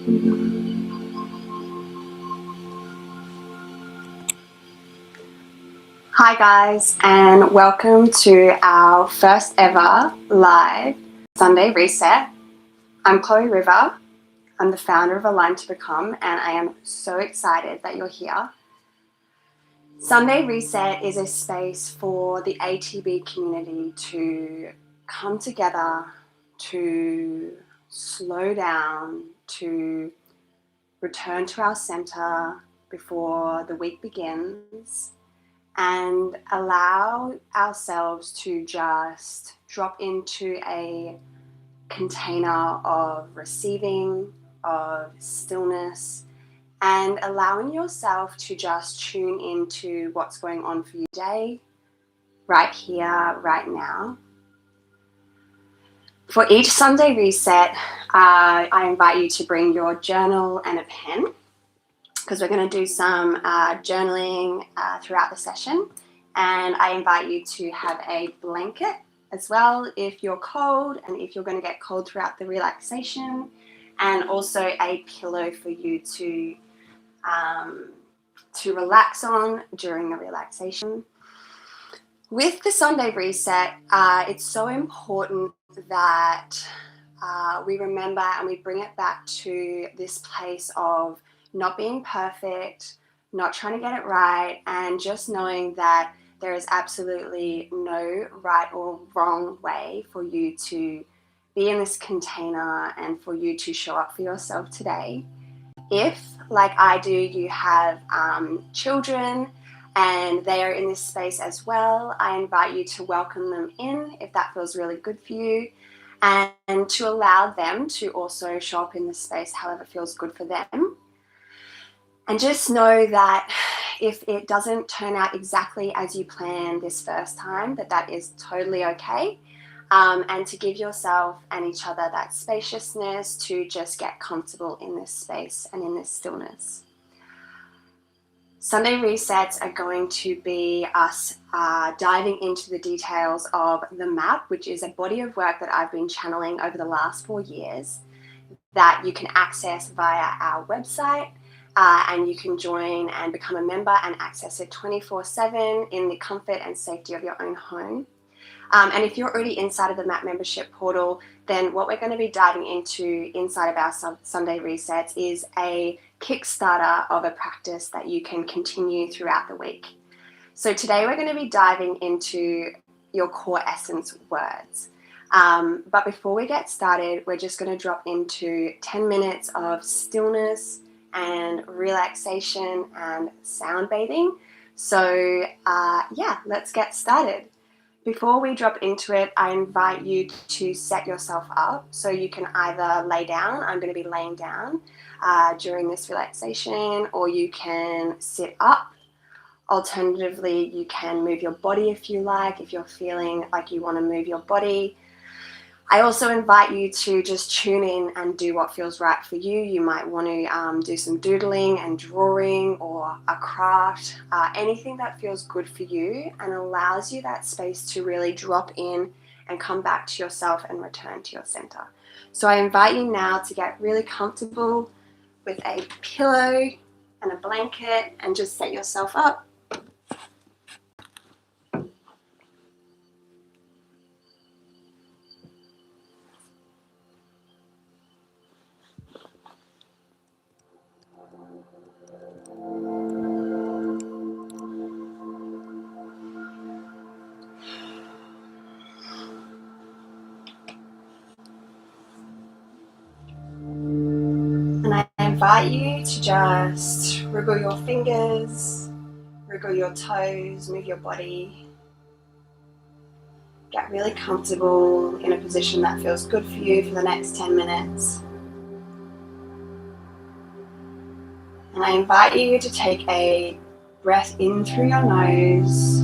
Hi guys, and welcome to our first ever live Sunday reset. I'm Chloe River. I'm the founder of Align to Become, and I am so excited that you're here. Sunday reset is a space for the ATB community to come together, to slow down, to return to our center before the week begins, and allow ourselves to just drop into a container of receiving, of stillness, and allowing yourself to just tune into what's going on for you today, right here, right now. For each Sunday reset, I invite you to bring your journal and a pen, because we're going to do some journaling throughout the session. And I invite you to have a blanket as well if you're cold, and if you're going to get cold throughout the relaxation, and also a pillow for you to relax on during the relaxation. With the Sunday reset, it's so important that we remember and we bring it back to this place of not being perfect, not trying to get it right, and just knowing that there is absolutely no right or wrong way for you to be in this container and for you to show up for yourself today. If, like I do, you have children and they are in this space as well, I invite you to welcome them in if that feels really good for you, and to allow them to also show up in this space however feels good for them. And just know that if it doesn't turn out exactly as you planned this first time, that is totally okay. And to give yourself and each other that spaciousness to just get comfortable in this space and in this stillness. Sunday resets are going to be us diving into the details of the map, which is a body of work that I've been channeling over the last 4 years that you can access via our website. And you can join and become a member and access it 24/7 in the comfort and safety of your own home. And if you're already inside of the MAP membership portal, then what we're going to be diving into inside of our Sunday resets is a Kickstarter of a practice that you can continue throughout the week. So today we're going to be diving into your core essence words. But before we get started, we're just going to drop into 10 minutes of stillness and relaxation and sound bathing. So let's get started. Before we drop into it, I invite you to set yourself up so you can either lay down. I'm going to be laying down during this relaxation, or you can sit up. Alternatively, you can move your body if you like, if you're feeling like you want to move your body. I also invite you to just tune in and do what feels right for you. You might want to do some doodling and drawing or a craft, anything that feels good for you and allows you that space to really drop in and come back to yourself and return to your center. So I invite you now to get really comfortable with a pillow and a blanket and just set yourself up. And I invite you to just wriggle your fingers, wriggle your toes, move your body. Get really comfortable in a position that feels good for you for the next 10 minutes. And I invite you to take a breath in through your nose.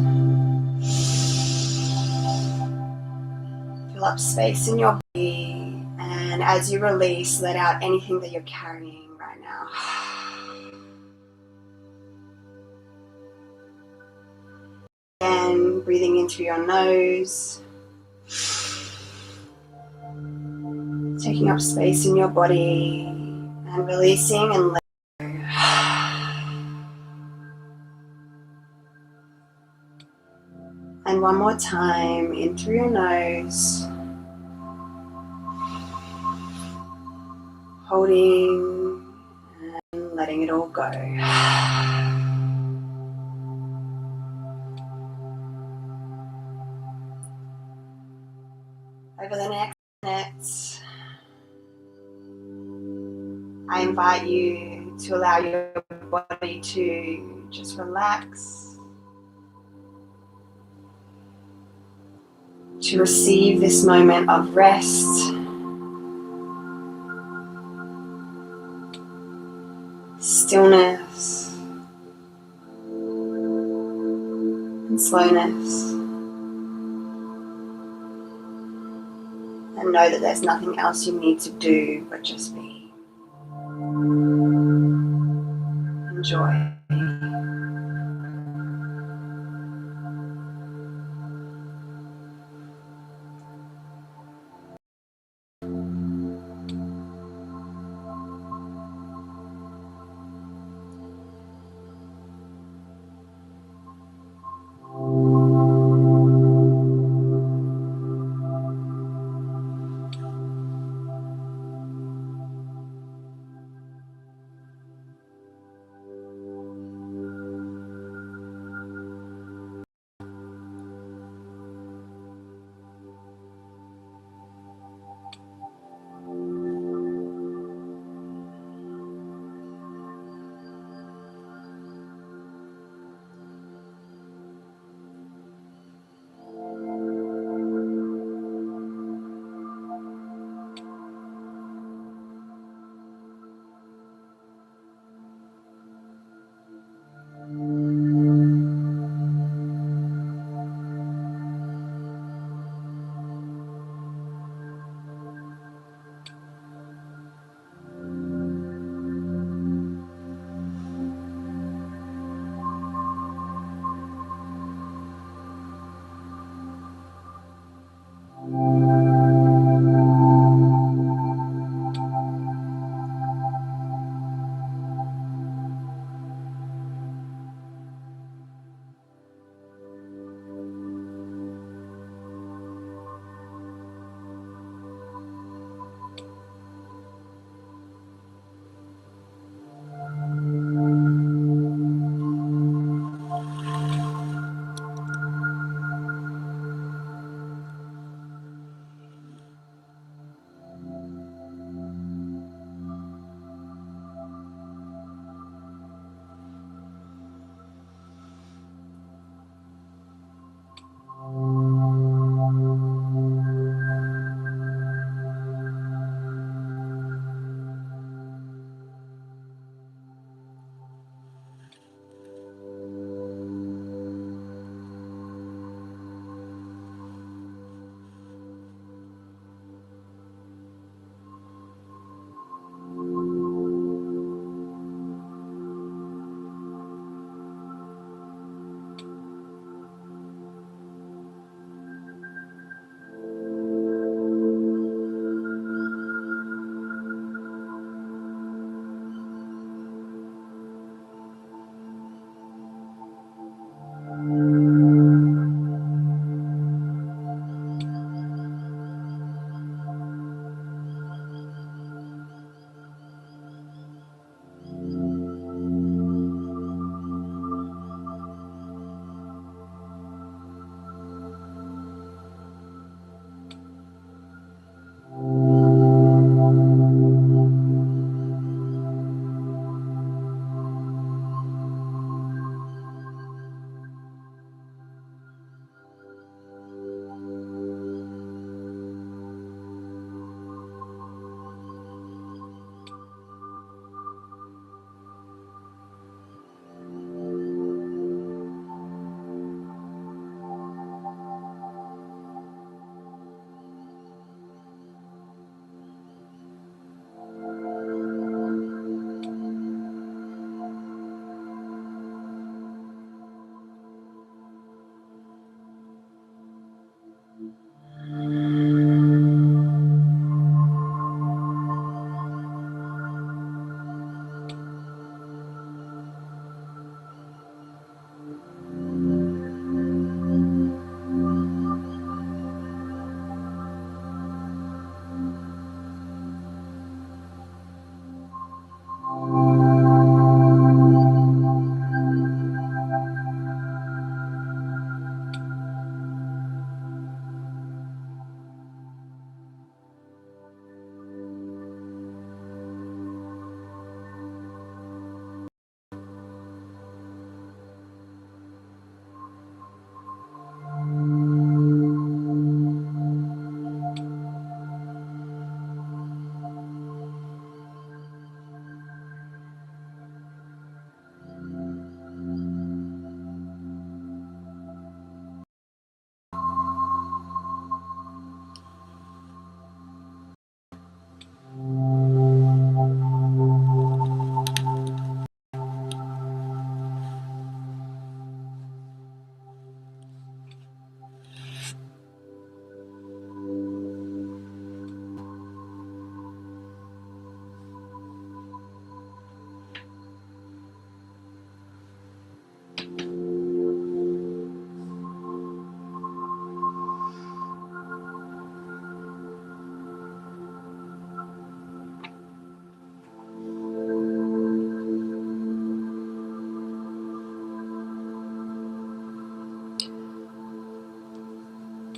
Fill up space in your body. And as you release, let out anything that you're carrying right now. Again, breathing in through your nose. Taking up space in your body And releasing and letting go. And one more time, in through your nose, holding and letting it all go. Over the next minutes, I invite you to allow your body to just relax, to receive this moment of rest, stillness, and slowness. And know that there's nothing else you need to do but just be. Enjoy.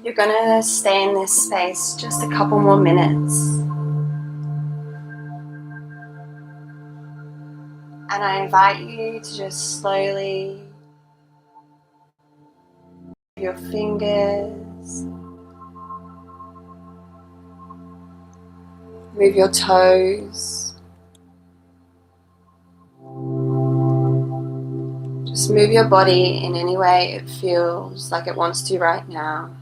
You're going to stay in this space just a couple more minutes. And I invite you to just slowly move your fingers, move your toes. Just move your body in any way it feels like it wants to right now.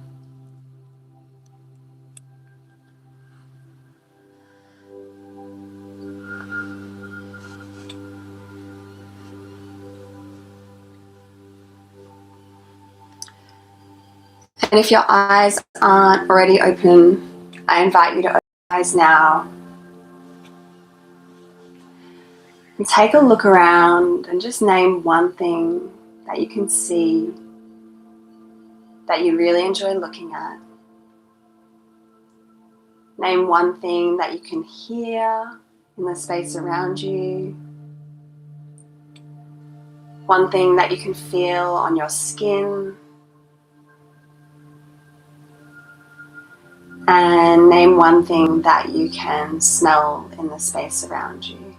And if your eyes aren't already open, I invite you to open your eyes now. And take a look around and just name one thing that you can see that you really enjoy looking at. Name one thing that you can hear in the space around you. One thing that you can feel on your skin. And name one thing that you can smell in the space around you.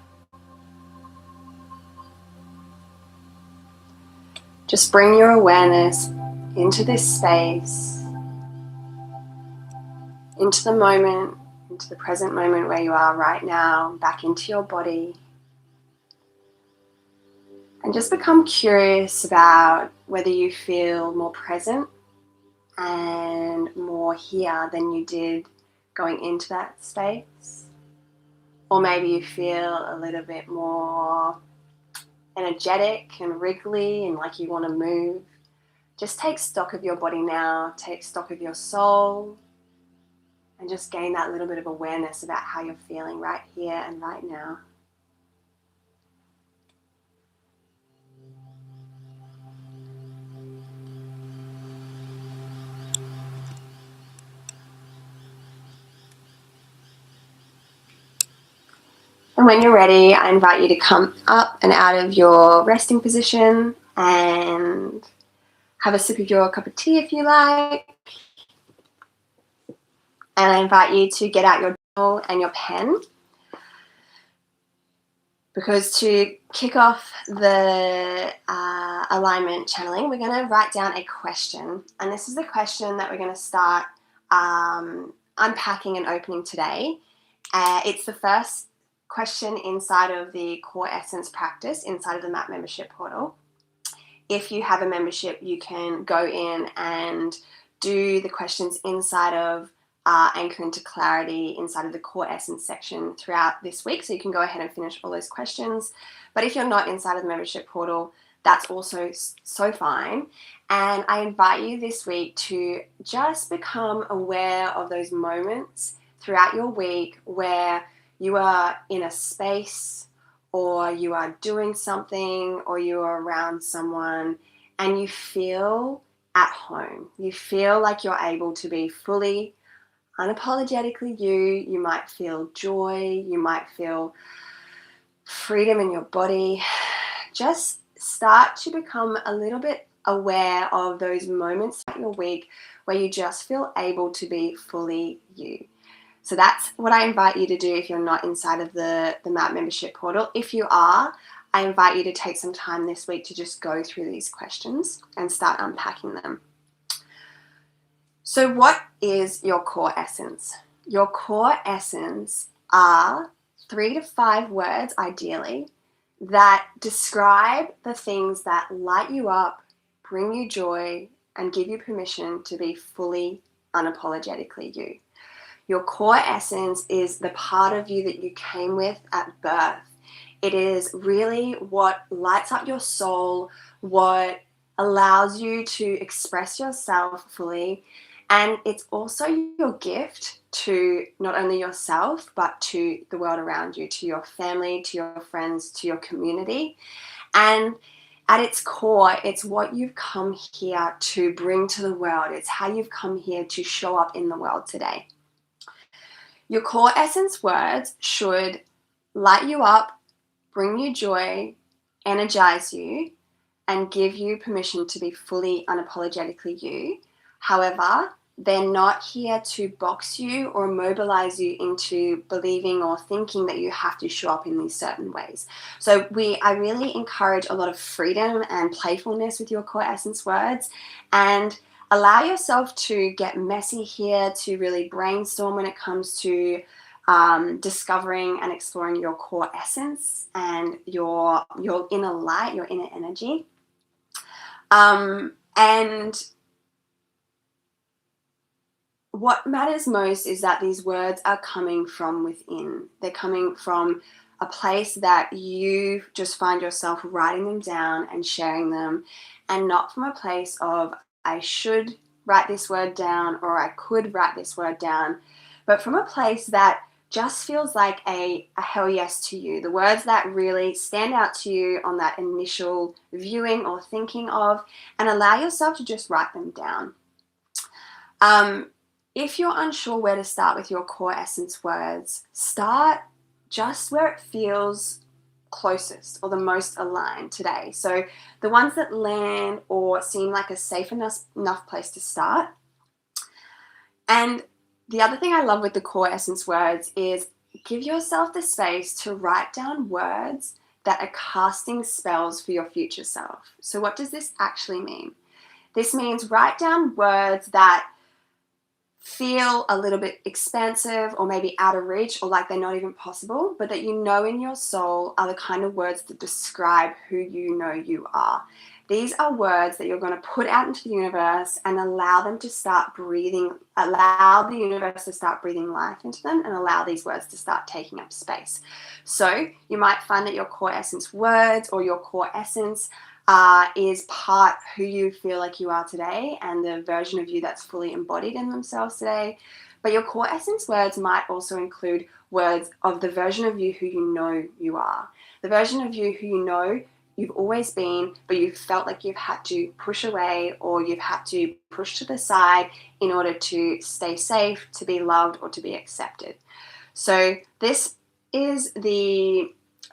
Just bring your awareness into this space, into the moment, into the present moment where you are right now, back into your body. And just become curious about whether you feel more present and more here than you did going into that space. Or maybe you feel a little bit more energetic and wriggly and like you want to move. Just take stock of your body now, take stock of your soul, and just gain that little bit of awareness about how you're feeling right here and right now. And when you're ready, I invite you to come up and out of your resting position and have a sip of your cup of tea if you like. And I invite you to get out your journal and your pen, because to kick off the alignment channeling, we're going to write down a question. And this is the question that we're going to start unpacking and opening today. It's the first question inside of the Core Essence practice, inside of the MAP membership portal. If you have a membership, you can go in and do the questions inside of Anchor into Clarity, inside of the Core Essence section throughout this week. So you can go ahead and finish all those questions. But if you're not inside of the membership portal, that's also so fine. And I invite you this week to just become aware of those moments throughout your week where you are in a space, or you are doing something, or you are around someone and you feel at home. You feel like you're able to be fully, unapologetically you. You might feel joy, you might feel freedom in your body. Just start to become a little bit aware of those moments in your week where you just feel able to be fully you. So that's what I invite you to do if you're not inside of the MAP membership portal. If you are, I invite you to take some time this week to just go through these questions and start unpacking them. So what is your core essence? Your core essence are 3 to 5 words, ideally, that describe the things that light you up, bring you joy, and give you permission to be fully, unapologetically you. Your core essence is the part of you that you came with at birth. It is really what lights up your soul, what allows you to express yourself fully. And it's also your gift to not only yourself, but to the world around you, to your family, to your friends, to your community. And at its core, it's what you've come here to bring to the world. It's how you've come here to show up in the world today. Your core essence words should light you up, bring you joy, energize you, and give you permission to be fully unapologetically you. However, They're not here to box you or mobilize you into believing or thinking that you have to show up in these certain ways. So I really encourage a lot of freedom and playfulness with your core essence words, and allow yourself to get messy here, to really brainstorm when it comes to discovering and exploring your core essence and your inner light, your inner energy. And what matters most is that these words are coming from within. They're coming from a place that you just find yourself writing them down and sharing them, and not from a place of, I should write this word down or I could write this word down, but from a place that just feels like a hell yes to you. The words that really stand out to you on that initial viewing or thinking of, and allow yourself to just write them down. If you're unsure where to start with your core essence words, start just where it feels closest or the most aligned today. So the ones that land or seem like a safe enough place to start. And the other thing I love with the core essence words is give yourself the space to write down words that are casting spells for your future self. So what does this actually mean? This means write down words that feel a little bit expansive or maybe out of reach or like they're not even possible, but that you know in your soul are the kind of words that describe who you know you are. These are words that you're going to put out into the universe and allow them to start breathing, allow the universe to start breathing life into them, and allow these words to start taking up space. So you might find that your core essence words or your core essence is part who you feel like you are today and the version of you that's fully embodied in themselves today. But your core essence words might also include words of the version of you who you know you are. The version of you who you know you've always been, but you've felt like you've had to push away or you've had to push to the side in order to stay safe, to be loved, or to be accepted. So this is the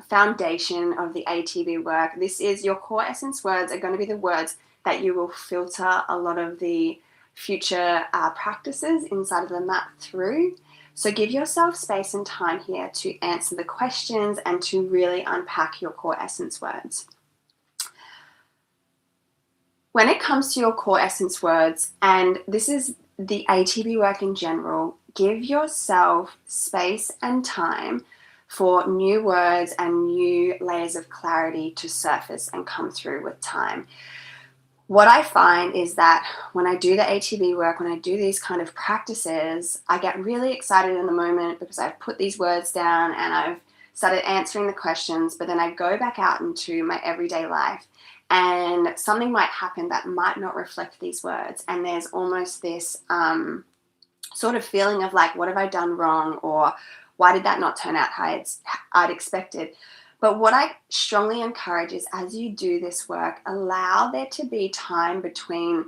foundation of the ATB work. This is your core essence words are going to be the words that you will filter a lot of the future practices inside of the map through. So give yourself space and time here to answer the questions and to really unpack your core essence words. When it comes to your core essence words, and this is the ATB work in general, give yourself space and time for new words and new layers of clarity to surface and come through with time. What I find is that when I do the ATB work, when I do these kind of practices, I get really excited in the moment because I've put these words down and I've started answering the questions, but then I go back out into my everyday life and something might happen that might not reflect these words. And there's almost this sort of feeling of like, what have I done wrong? Or why did that not turn out how I'd expected? But what I strongly encourage is as you do this work, allow there to be time between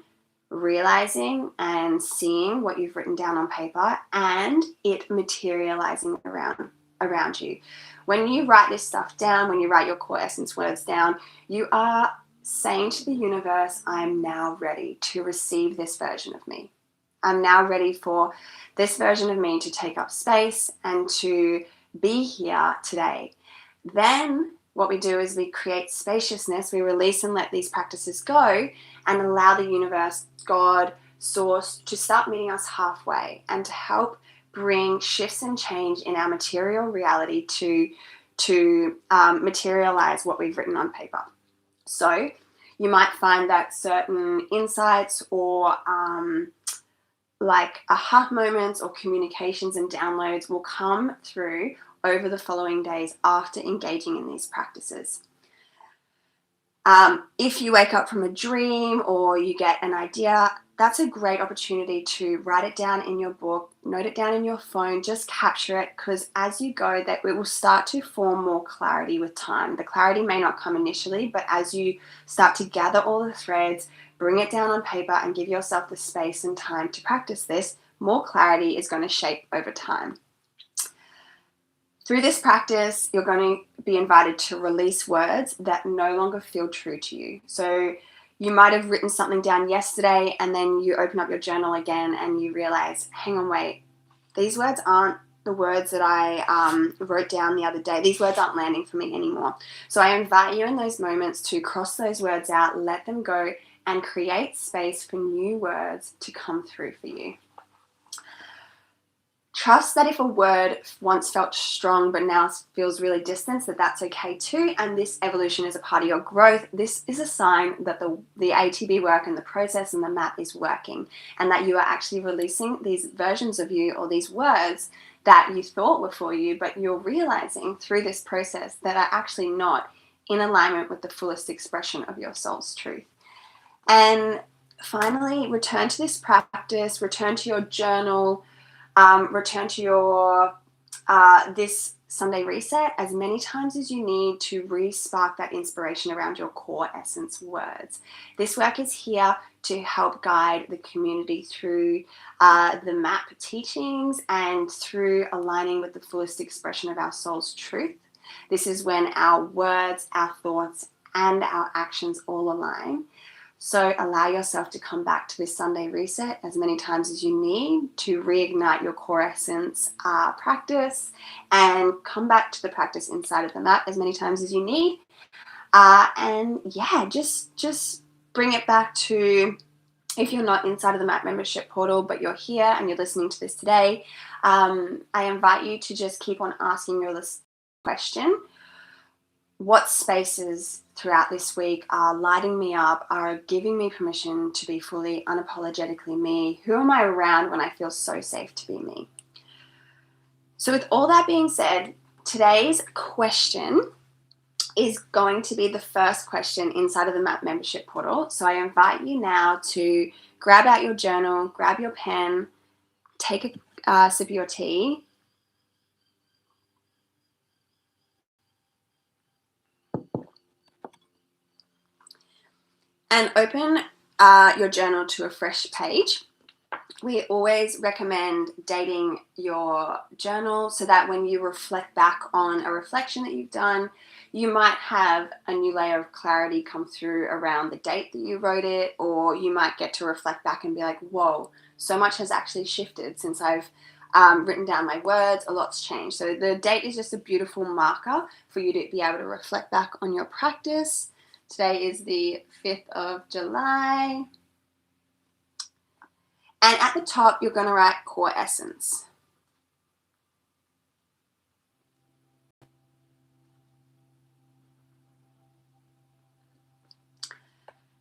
realizing and seeing what you've written down on paper and it materializing around you. When you write this stuff down, when you write your core essence words down, you are saying to the universe, I'm now ready to receive this version of me. I'm now ready for this version of me to take up space and to be here today. Then what we do is we create spaciousness, we release and let these practices go and allow the universe, God, source to start meeting us halfway and to help bring shifts and change in our material reality to materialize what we've written on paper. So you might find that certain insights or like aha moments or communications and downloads will come through over the following days after engaging in these practices. If you wake up from a dream or you get an idea, that's a great opportunity to write it down in your book, note it down in your phone, just capture it, because as you go, that it will start to form more clarity with time. The clarity may not come initially, but as you start to gather all the threads, bring it down on paper and give yourself the space and time to practice this, more clarity is going to shape over time. Through this practice, you're going to be invited to release words that no longer feel true to you. So You might have written something down yesterday and then you open up your journal again and you realize, hang on, wait, these words aren't the words that I wrote down the other day. These words aren't landing for me anymore. So I invite you in those moments to cross those words out, let them go, and create space for new words to come through for you. Trust that if a word once felt strong but now feels really distant, that's okay too. And this evolution is a part of your growth. This is a sign that the ATB work and the process and the map is working, and that you are actually releasing these versions of you or these words that you thought were for you, but you're realizing through this process that are actually not in alignment with the fullest expression of your soul's truth. And finally, return to this practice, return to your journal, return to your this Sunday reset as many times as you need to re-spark that inspiration around your core essence words. This work is here to help guide the community through the MAP teachings and through aligning with the fullest expression of our soul's truth. This is when our words, our thoughts, and our actions all align. So allow yourself to come back to this Sunday reset as many times as you need to reignite your core essence practice, and come back to the practice inside of the map as many times as you need. And yeah, just bring it back to, if you're not inside of the MAP membership portal, but you're here and you're listening to this today, I invite you to just keep on asking your question. What spaces throughout this week are lighting me up, are giving me permission to be fully unapologetically me? Who am I around when I feel so safe to be me? So with all that being said, today's question is going to be the first question inside of the MAP membership portal. So I invite you now to grab out your journal, grab your pen, take a sip of your tea, and open your journal to a fresh page. We always recommend dating your journal so that when you reflect back on a reflection that you've done, you might have a new layer of clarity come through around the date that you wrote it, or you might get to reflect back and be like, whoa, so much has actually shifted since I've written down my words, a lot's changed. So the date is just a beautiful marker for you to be able to reflect back on your practice. Today is the 5th of July. And at the top, you're going to write core essence.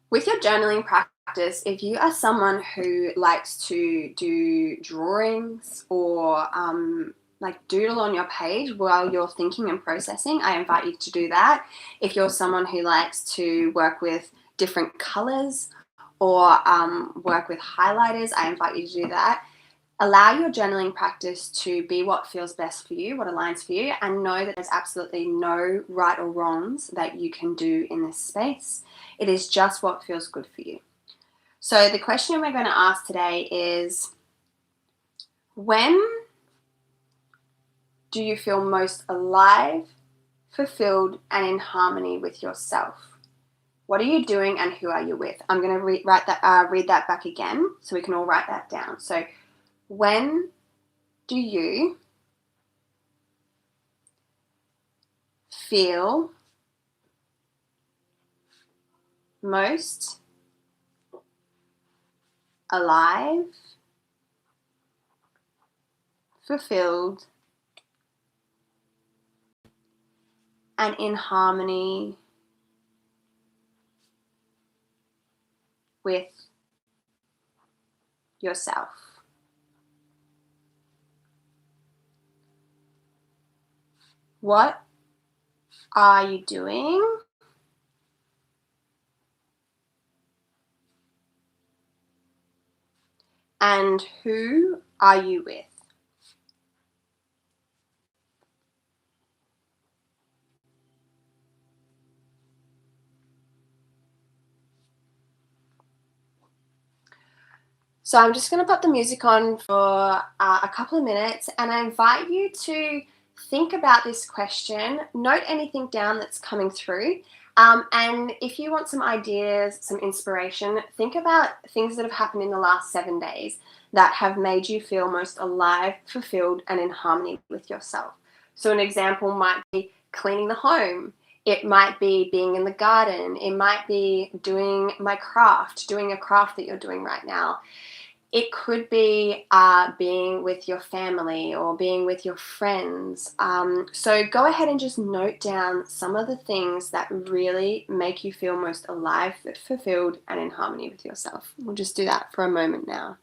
With your journaling practice, if you are someone who likes to do drawings or like doodle on your page while you're thinking and processing, I invite you to do that. If you're someone who likes to work with different colors or work with highlighters, I invite you to do that. Allow your journaling practice to be what feels best for you, what aligns for you, and know that there's absolutely no right or wrongs that you can do in this space. It is just what feels good for you. So the question we're going to ask today is, when do you feel most alive, fulfilled, and in harmony with yourself? What are you doing and who are you with? I'm going to read that back again so we can all write that down. So when do you feel most alive, fulfilled, and in harmony with yourself? What are you doing and who are you with? So I'm just going to put the music on for a couple of minutes, and I invite you to think about this question, note anything down that's coming through, And if you want some ideas, some inspiration, think about things that have happened in the last 7 days that have made you feel most alive, fulfilled, and in harmony with yourself. So, an example might be cleaning the home. It might be being in the garden. It might be doing my craft, doing a craft that you're doing right now. It could be being with your family or being with your friends. So go ahead and just note down some of the things that really make you feel most alive, fulfilled, and in harmony with yourself. We'll just do that for a moment now.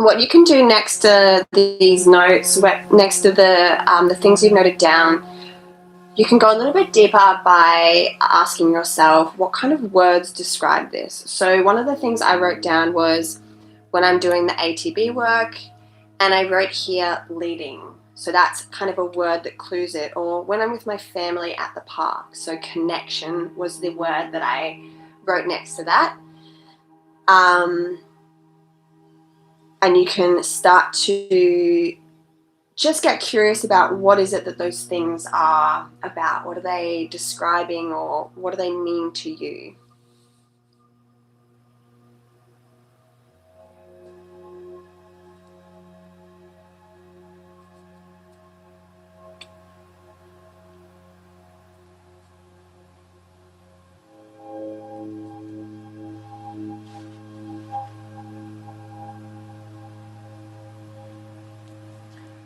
What you can do next to these notes, next to the things you've noted down, you can go a little bit deeper by asking yourself, what kind of words describe this? So one of the things I wrote down was when I'm doing the ATB work, and I wrote here leading. So that's kind of a word that clues it. Or when I'm with my family at the park. So connection was the word that I wrote next to that. And you can start to just get curious about what is it that those things are about. What are they describing, or what do they mean to you?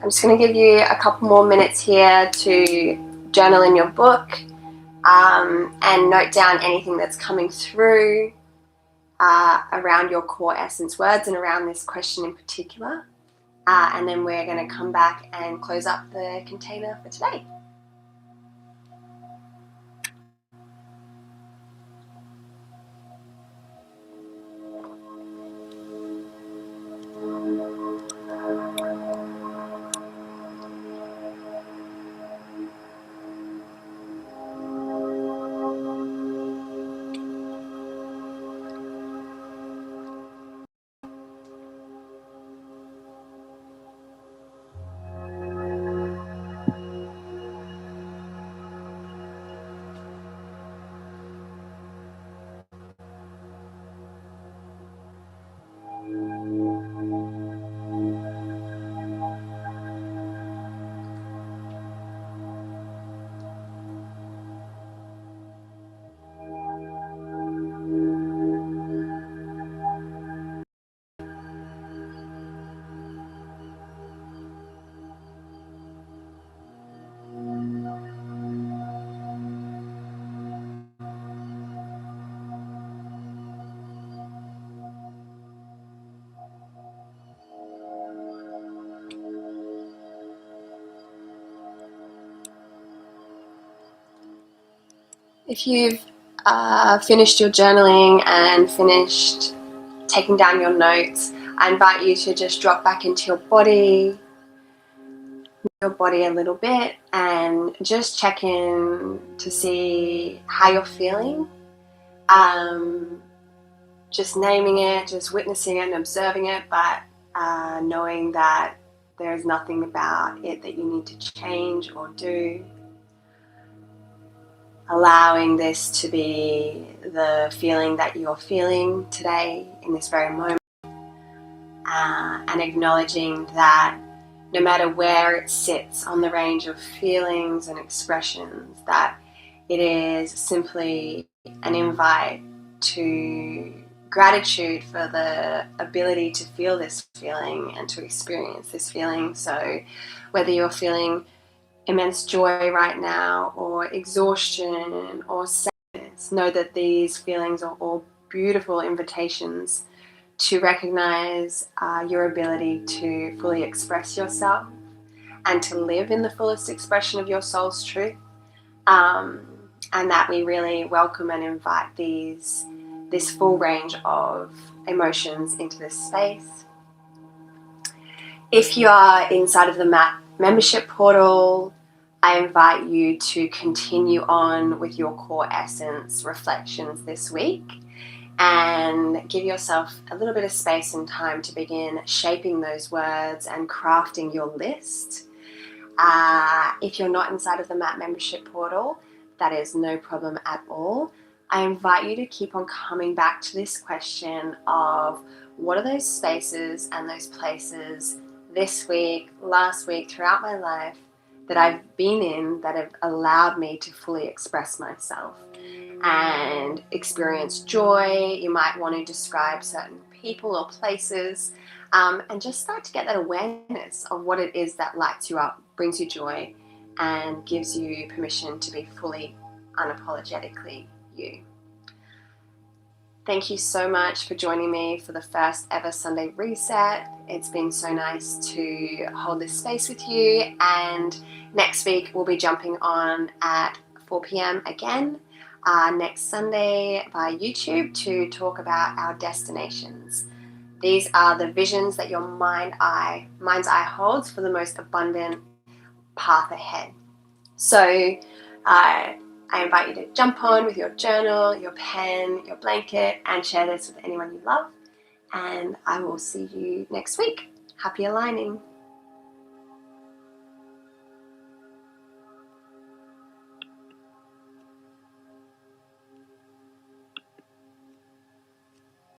I'm just going to give you a couple more minutes here to journal in your book and note down anything that's coming through around your core essence words and around this question in particular. And then we're going to come back and close up the container for today. If you've finished your journaling and finished taking down your notes, I invite you to just drop back into your body a little bit and just check in to see how you're feeling. Just naming it, just witnessing it and observing it, but knowing that there's nothing about it that you need to change or do. Allowing this to be the feeling that you're feeling today in this very moment, and acknowledging that no matter where it sits on the range of feelings and expressions, that it is simply an invite to gratitude for the ability to feel this feeling and to experience this feeling. So whether you're feeling immense joy right now or exhaustion or sadness, know that these feelings are all beautiful invitations to recognize your ability to fully express yourself and to live in the fullest expression of your soul's truth, and that we really welcome and invite this full range of emotions into this space. If you are inside of the MAT membership portal, I invite you to continue on with your core essence reflections this week and give yourself a little bit of space and time to begin shaping those words and crafting your list. If you're not inside of the MAT membership portal, that is no problem at all. I invite you to keep on coming back to this question of what are those spaces and those places this week, last week, throughout my life that I've been in that have allowed me to fully express myself and experience joy. You might want to describe certain people or places, and just start to get that awareness of what it is that lights you up, brings you joy, and gives you permission to be fully, unapologetically you. Thank you so much for joining me for the first ever Sunday Reset. It's been so nice to hold this space with you, and next week we'll be jumping on at 4 p.m. again next Sunday via YouTube to talk about our destinations. These are the visions that your mind's eye holds for the most abundant path ahead. So I invite you to jump on with your journal, your pen, your blanket, and share this with anyone you love. And I will see you next week. Happy aligning.